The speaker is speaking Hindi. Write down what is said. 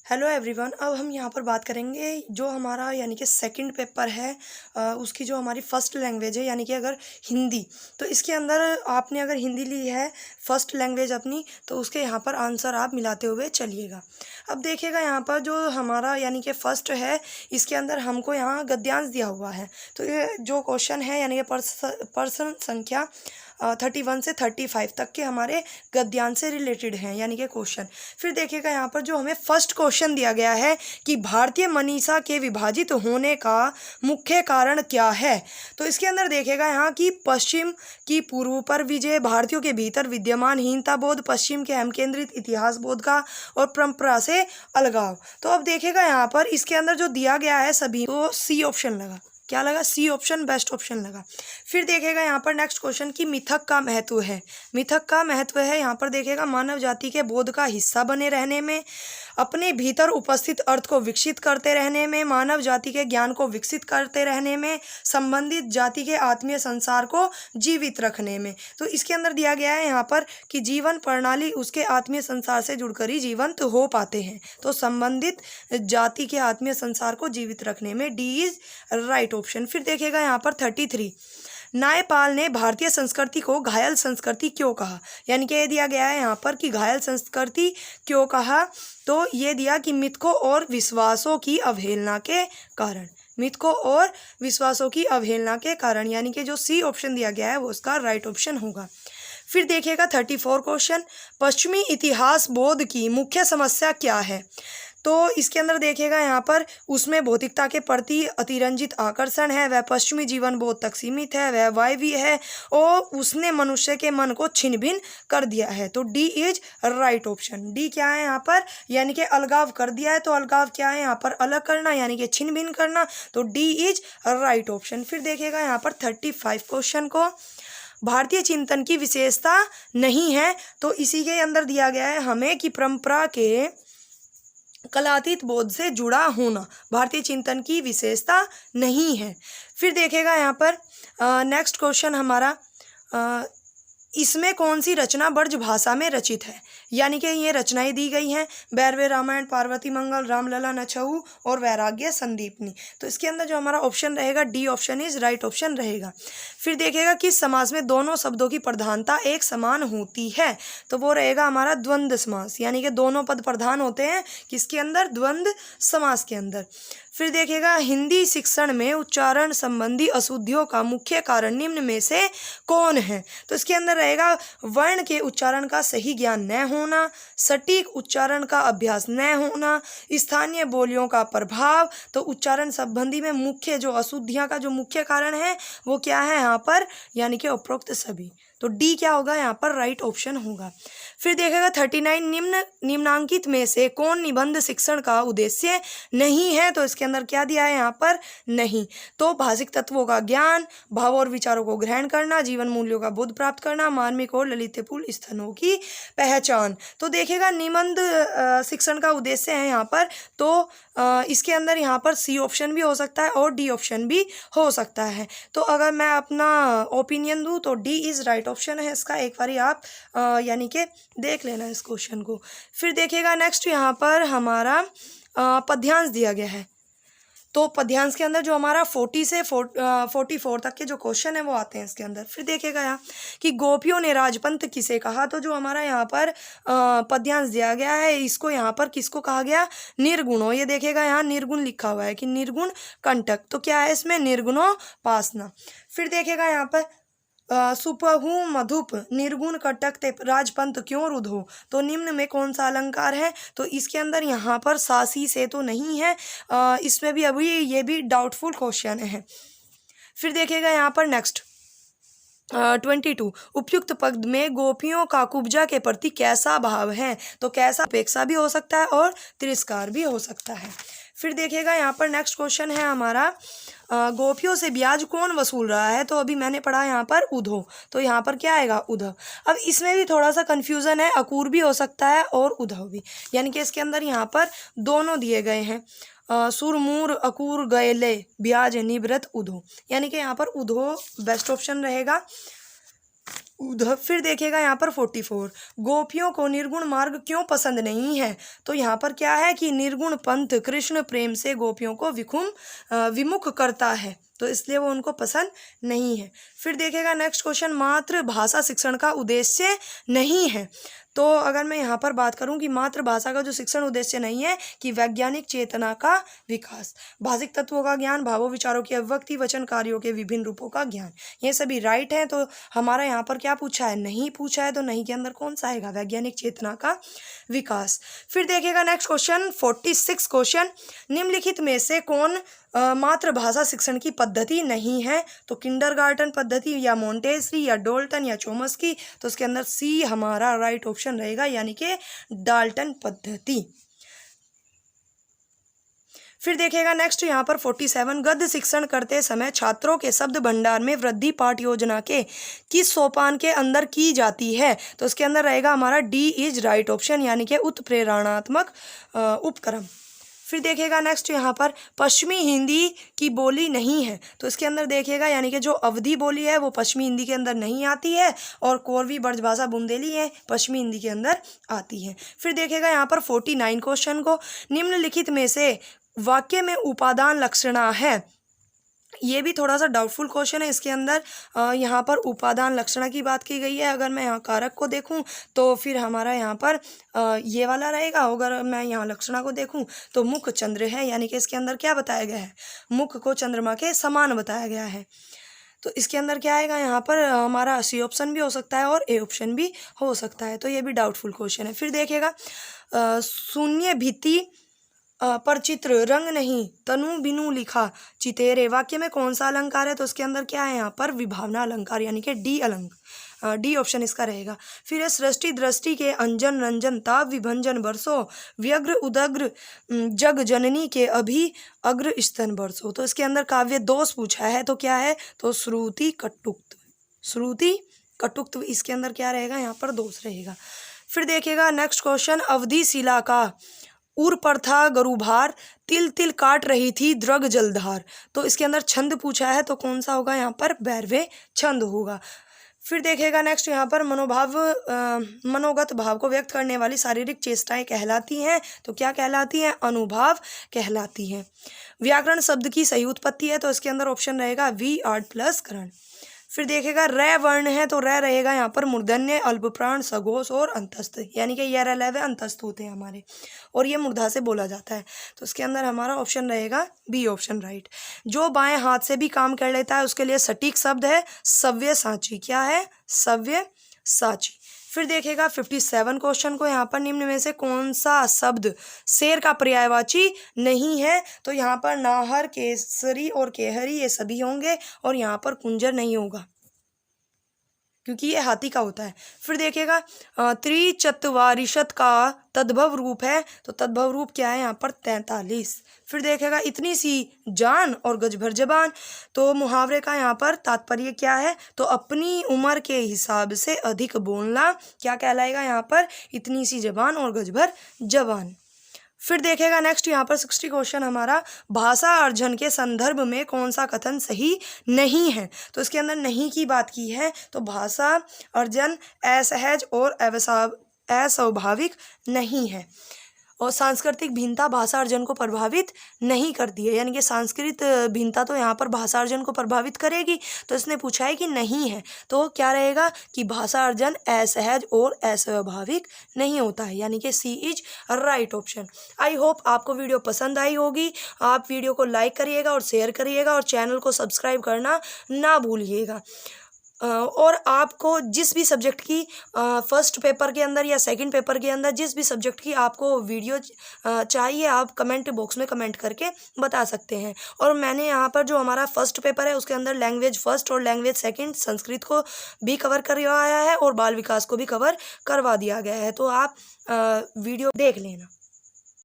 Hello everyone. अब हम यहाँ पर बात करेंगे जो हमारा यानी कि सेकंड पेपर है, उसकी जो हमारी फ़र्स्ट लैंग्वेज है यानी कि अगर हिंदी, तो इसके अंदर आपने अगर हिंदी ली है फ़र्स्ट लैंग्वेज अपनी, तो उसके यहाँ पर आंसर आप मिलाते हुए चलिएगा। अब देखिएगा यहाँ पर जो हमारा यानी कि फ़र्स्ट है, इसके अंदर हमको यहाँ गद्यांश दिया हुआ है। तो ये जो क्वेश्चन है यानी कि पर्सन संख्या 31 से 35 तक के हमारे गद्यांश से रिलेटेड हैं यानी कि क्वेश्चन। फिर देखिएगा यहाँ पर जो हमें फर्स्ट क्वेश्चन दिया गया है कि भारतीय मनीषा के विभाजित होने का मुख्य कारण क्या है। तो इसके अंदर देखिएगा यहाँ कि पश्चिम की पूर्व पर विजय, भारतीयों के भीतर विद्यमान हीनता बोध, पश्चिम के हम केंद्रित इतिहास बोध का और परंपरा से अलगाव। तो अब देखिएगा यहाँ पर इसके अंदर जो दिया गया है सभी, तो सी ऑप्शन लगा। क्या लगा? सी ऑप्शन बेस्ट ऑप्शन लगा। फिर देखेगा यहाँ पर नेक्स्ट क्वेश्चन की मिथक का महत्व है। मिथक का महत्व है यहाँ पर देखेगा मानव जाति के बोध का हिस्सा बने रहने में, अपने भीतर उपस्थित अर्थ को विकसित करते रहने में, मानव जाति के ज्ञान को विकसित करते रहने में, संबंधित जाति के आत्मीय संसार को जीवित रखने में। तो इसके अंदर दिया गया है यहाँ पर कि जीवन प्रणाली उसके आत्मीय संसार से जुड़कर ही जीवंत हो पाते हैं। तो संबंधित जाति के आत्मीय संसार को जीवित रखने में डी इज राइट ऑप्शन। फिर देखिएगा यहाँ पर 33, न्यायपाल ने भारतीय संस्कृति को घायल संस्कृति क्यों कहा। यानी कि ये दिया गया है यहाँ पर कि घायल संस्कृति क्यों कहा। तो ये दिया कि मिथकों और विश्वासों की अवहेलना के कारण, मिथकों और विश्वासों की अवहेलना के कारण, यानी कि जो सी ऑप्शन दिया गया है वो उसका राइट ऑप्शन होगा। फिर देखिएगा 34 क्वेश्चन, पश्चिमी इतिहास बोध की मुख्य समस्या क्या है। तो इसके अंदर देखिएगा यहाँ पर उसमें भौतिकता के प्रति अतिरंजित आकर्षण है, वह पश्चिमी जीवन बोध तक सीमित है, वह वायवी है और उसने मनुष्य के मन को छिन्न भिन्न कर दिया है। तो D is right option. D क्या है यहाँ पर, यानी कि अलगाव कर दिया है। तो अलगाव क्या है यहाँ पर, अलग करना यानी कि छिन्न भिन्न करना। तो डी इज राइट ऑप्शन। फिर देखिएगा यहाँ पर 35 क्वेश्चन को, भारतीय चिंतन की विशेषता नहीं है। तो इसी के अंदर दिया गया है हमें कि परंपरा के कलातीत बोध से जुड़ा होना भारतीय चिंतन की विशेषता नहीं है। फिर देखेगा यहाँ पर नेक्स्ट क्वेश्चन हमारा, इसमें कौन सी रचना ब्रज भाषा में रचित है। यानी कि ये रचनाएं दी गई हैं, बैरवे रामायण, पार्वती मंगल, रामलला नछऊ और वैराग्य संदीपनी। तो इसके अंदर जो हमारा ऑप्शन रहेगा D option is right option रहेगा। फिर देखिएगा किस समास में दोनों शब्दों की प्रधानता एक समान होती है। तो वो रहेगा हमारा द्वंद्व समास, यानी कि दोनों पद प्रधान होते हैं किसके अंदर, द्वंद्व समास के अंदर। फिर देखिएगा हिंदी शिक्षण में उच्चारण संबंधी अशुद्धियों का मुख्य कारण निम्न में से कौन है। तो इसके अंदर रहेगा वर्ण के उच्चारण का सही ज्ञान न होना, सटीक उच्चारण का अभ्यास न होना, स्थानीय बोलियों का प्रभाव। तो उच्चारण संबंधी में मुख्य जो अशुद्धियां का जो मुख्य कारण है वो क्या है यहाँ पर, यानी कि उपरोक्त सभी। तो डी क्या होगा यहाँ पर, राइट ऑप्शन होगा। फिर देखेगा 39, निम्नांकित में से कौन निबंध शिक्षण का उद्देश्य नहीं है। तो इसके अंदर क्या दिया है यहाँ पर, नहीं। तो भाषिक तत्वों का ज्ञान, भाव और विचारों को ग्रहण करना, जीवन मूल्यों का बोध प्राप्त करना, मार्मिक और ललितपूर्ण स्थानों की पहचान। तो देखेगा निबंध शिक्षण का उद्देश्य है यहाँ पर। तो इसके अंदर यहाँ पर सी ऑप्शन भी हो सकता है और डी ऑप्शन भी हो सकता है। तो अगर मैं अपना ओपिनियन दूँ तो डी इज राइट ऑप्शन है इसका। एक बारी आप यानी कि देख लेना इस क्वेश्चन को। फिर देखिएगा नेक्स्ट यहाँ पर हमारा पद्यांश दिया गया है। तो पद्यांश के अंदर जो हमारा 40 से 44 तक के जो क्वेश्चन है वो आते हैं इसके अंदर। फिर देखिएगा यहाँ कि गोपियों ने राजपंथ किसे कहा। तो जो हमारा यहाँ पर पद्यांश दिया गया है, इसको यहाँ पर किसको कहा गया, निर्गुणों। ये देखिएगा यहाँ निर्गुण लिखा हुआ है कि निर्गुण कंटक। तो क्या है इसमें, निर्गुणोपासना। फिर देखिएगा यहाँ पर सुपहु मधुप निर्गुण कटक ते राजपंथ क्यों रुधो। तो निम्न में कौन सा अलंकार है। तो इसके अंदर यहाँ पर सासी से तो नहीं है, इसमें भी अभी ये भी डाउटफुल क्वेश्चन है। फिर देखिएगा यहाँ पर नेक्स्ट 22, उपयुक्त पद में गोपियों का कुब्जा के प्रति कैसा भाव है। तो कैसा, अपेक्षा भी हो सकता है और तिरस्कार भी हो सकता है। फिर देखिएगा यहाँ पर नेक्स्ट क्वेश्चन है हमारा, गोपियों से ब्याज कौन वसूल रहा है। तो अभी मैंने पढ़ा यहाँ पर उधो। तो यहाँ पर क्या आएगा, उधव। अब इसमें भी थोड़ा सा कन्फ्यूज़न है, अकूर भी हो सकता है और उधव भी, यानी कि इसके अंदर यहाँ पर दोनों दिए गए हैं, सुरमूर अकूर गयले ब्याज निवृत उधो, यानी कि यहाँ पर उधो बेस्ट ऑप्शन रहेगा। उधर फिर देखिएगा यहाँ पर 44, गोपियों को निर्गुण मार्ग क्यों पसंद नहीं है। तो यहाँ पर क्या है कि निर्गुण पंथ कृष्ण प्रेम से गोपियों को विमुख करता है, तो इसलिए वो उनको पसंद नहीं है। फिर देखिएगा नेक्स्ट क्वेश्चन, मातृभाषा शिक्षण का उद्देश्य नहीं है। तो अगर मैं यहाँ पर बात करूँ कि मातृभाषा का जो शिक्षण उद्देश्य नहीं है कि वैज्ञानिक चेतना का विकास, भाषिक तत्वों का ज्ञान, भावों विचारों की अभिव्यक्ति, वचन कार्यों के विभिन्न रूपों का ज्ञान, ये सभी राइट है। तो हमारा यहाँ पर क्या पूछा है, नहीं पूछा है, तो नहीं के अंदर कौन सा आएगा, वैज्ञानिक चेतना का विकास। फिर देखिएगा नेक्स्ट क्वेश्चन 46 क्वेश्चन, निम्नलिखित में से कौन मातृभाषा शिक्षण की पद्धति नहीं है। तो किंडरगार्टन पद्धति या मोंटेसरी या डोल्टन या चोमस्की, तो उसके अंदर सी हमारा राइट ऑप्शन रहेगा, यानी कि डाल्टन पद्धति। फिर देखिएगा नेक्स्ट यहाँ पर 47, गद्य शिक्षण करते समय छात्रों के शब्द भंडार में वृद्धि पाठ योजना के किस सोपान के अंदर की जाती है। तो उसके अंदर रहेगा हमारा डी इज राइट ऑप्शन, यानी कि उत्प्रेरणात्मक उपक्रम। फिर देखिएगा नेक्स्ट यहाँ पर पश्चिमी हिंदी की बोली नहीं है। तो इसके अंदर देखिएगा यानी कि जो अवधी बोली है वो पश्चिमी हिंदी के अंदर नहीं आती है, और कोरवी ब्रजभाषा बुंदेली है पश्चिमी हिंदी के अंदर आती है। फिर देखिएगा यहाँ पर 49 क्वेश्चन को, निम्नलिखित में से वाक्य में उपादान लक्षणा है। ये भी थोड़ा सा डाउटफुल क्वेश्चन है। इसके अंदर यहाँ पर उपादान लक्षणा की बात की गई है। अगर मैं यहाँ कारक को देखूँ तो फिर हमारा यहाँ पर ये वाला रहेगा। अगर मैं यहाँ लक्षणा को देखूँ तो मुख चंद्र है, यानी कि इसके अंदर क्या बताया गया है, मुख को चंद्रमा के समान बताया गया है। तो इसके अंदर क्या आएगा, यहाँ पर हमारा सी ऑप्शन भी हो सकता है और ए ऑप्शन भी हो सकता है। तो ये भी डाउटफुल क्वेश्चन है। फिर देखिएगा शून्य भित्ति पर चित्र रंग नहीं तनु बिनु लिखा चितेरे, वाक्य में कौन सा अलंकार है। तो उसके अंदर क्या है, यहाँ पर विभावना अलंकार, यानी कि डी ऑप्शन इसका रहेगा। फिर है सृष्टि दृष्टि के अंजन रंजन ताप विभंजन बरसो, व्यग्र उदग्र जग जननी के अभी अग्र स्तन बरसो। तो इसके अंदर काव्य दोष पूछा है, तो क्या है, तो श्रुति कटुक्त इसके अंदर क्या रहेगा, यहाँ पर दोष रहेगा। फिर देखिएगा नेक्स्ट क्वेश्चन, अवधि शिला का उर पर था गरुभार, तिल तिल काट रही थी द्रग जलधार। तो इसके अंदर छंद पूछा है, तो कौन सा होगा, यहाँ पर 12वें छंद होगा। फिर देखेगा नेक्स्ट यहाँ पर मनोगत भाव को व्यक्त करने वाली शारीरिक चेष्टाएं कहलाती हैं। तो क्या कहलाती हैं, अनुभाव कहलाती हैं। व्याकरण शब्द की सही उत्पत्ति है, तो इसके अंदर ऑप्शन रहेगा वी आर्ड प्लस करण। फिर देखेगा रे वर्ण है, तो रे रहेगा यहाँ पर मूर्धन्य अल्पप्राण सघोष और अंतस्थ, यानी कि ये रे अंतस्थ होते हैं हमारे, और ये मूर्धा से बोला जाता है। तो इसके अंदर हमारा ऑप्शन रहेगा बी ऑप्शन राइट। जो बाएं हाथ से भी काम कर लेता है उसके लिए सटीक शब्द है सव्यसाची। क्या है, सव्यसाची। फिर देखेगा 57 क्वेश्चन को, यहाँ पर निम्न में से कौन सा शब्द शेर का पर्यायवाची नहीं है। तो यहाँ पर नाहर, केसरी और केहरी ये सभी होंगे, और यहाँ पर कुंजर नहीं होगा क्योंकि ये हाथी का होता है। फिर देखिएगा त्रिचत्वारिशत का तद्भव रूप है, तो तद्भव रूप क्या है, यहाँ पर 43। फिर देखेगा इतनी सी जान और गज भर जबान, तो मुहावरे का यहाँ पर तात्पर्य क्या है, तो अपनी उम्र के हिसाब से अधिक बोलना क्या कहलाएगा, यहाँ पर इतनी सी जबान और गज भर जबान। फिर देखेगा नेक्स्ट यहाँ पर 60 क्वेश्चन हमारा, भाषा अर्जन के संदर्भ में कौन सा कथन सही नहीं है। तो इसके अंदर नहीं की बात की है, तो भाषा अर्जन असहज और अस्वाभाविक नहीं है, और सांस्कृतिक भिन्नता भाषा अर्जन को प्रभावित नहीं करती है, यानी कि सांस्कृतिक भिन्नता तो यहाँ पर भाषा अर्जन को प्रभावित करेगी। तो इसने पूछा है कि नहीं है, तो क्या रहेगा कि भाषा अर्जन असहज और अस्वाभाविक नहीं होता है, यानी कि C is right option. I hope आपको वीडियो पसंद आई होगी। आप वीडियो को लाइक करिएगा और शेयर करिएगा, और चैनल को सब्सक्राइब करना ना भूलिएगा। और आपको जिस भी सब्जेक्ट की फर्स्ट पेपर के अंदर या सेकंड पेपर के अंदर जिस भी सब्जेक्ट की आपको वीडियो चाहिए, आप कमेंट बॉक्स में कमेंट करके बता सकते हैं। और मैंने यहाँ पर जो हमारा फर्स्ट पेपर है उसके अंदर लैंग्वेज फर्स्ट और लैंग्वेज सेकंड संस्कृत को भी कवर करवाया है, और बाल विकास को भी कवर करवा दिया गया है, तो आप वीडियो देख लेना।